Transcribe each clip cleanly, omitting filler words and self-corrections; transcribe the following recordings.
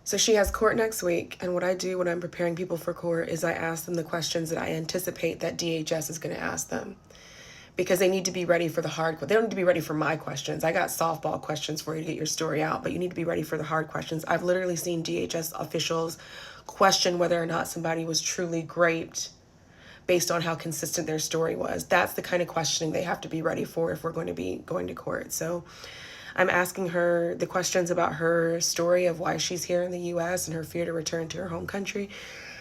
So she has court next week, and what I do when I'm preparing people for court is I ask them the questions that I anticipate that DHS is going to ask them, because they need to be ready for the hard. They don't need to be ready for my questions. I got softball questions for you to get your story out, but you need to be ready for the hard questions. I've literally seen DHS officials question whether or not somebody was truly raped based on how consistent their story was. That's the kind of questioning they have to be ready for if we're going to be going to court. So I'm asking her the questions about her story of why she's here in the US and her fear to return to her home country.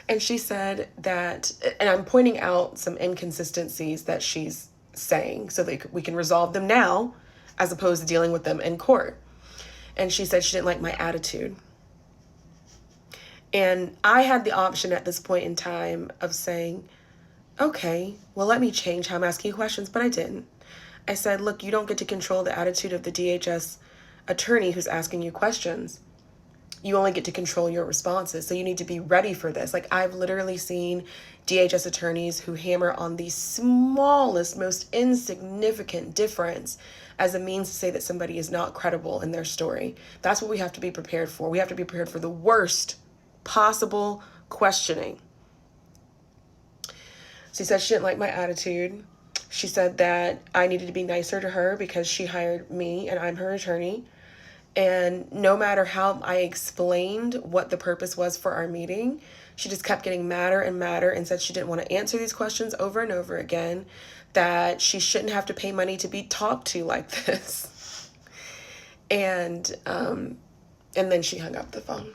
And she said that, and I'm pointing out some inconsistencies that she's saying so that we can resolve them now as opposed to dealing with them in court. And she said she didn't like my attitude. And I had the option at this point in time of saying, okay, well, let me change how I'm asking you questions, but I didn't. I said, look, you don't get to control the attitude of the DHS attorney who's asking you questions. You only get to control your responses. So you need to be ready for this. Like, I've literally seen DHS attorneys who hammer on the smallest, most insignificant difference as a means to say that somebody is not credible in their story. That's what we have to be prepared for. We have to be prepared for the worst possible questioning. She said she didn't like my attitude. She said that I needed to be nicer to her because she hired me and I'm her attorney. And no matter how I explained what the purpose was for our meeting, she just kept getting madder and madder and said she didn't want to answer these questions over and over again, that she shouldn't have to pay money to be talked to like this. And then she hung up the phone.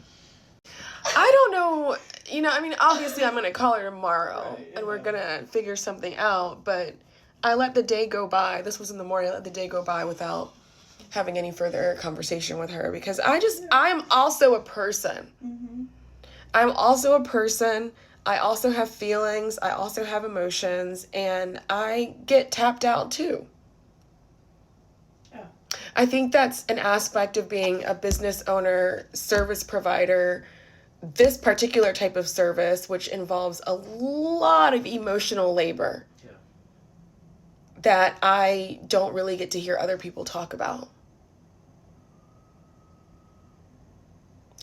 I don't know, obviously I'm going to call her tomorrow and we're going to figure something out, but I let the day go by. This was in the morning. I let the day go by without having any further conversation with her because I'm also a person. Mm-hmm. I'm also a person. I also have feelings. I also have emotions, and I get tapped out too. I think that's an aspect of being a business owner, service provider, this particular type of service, which involves a lot of emotional labor that I don't really get to hear other people talk about.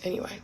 Anyway.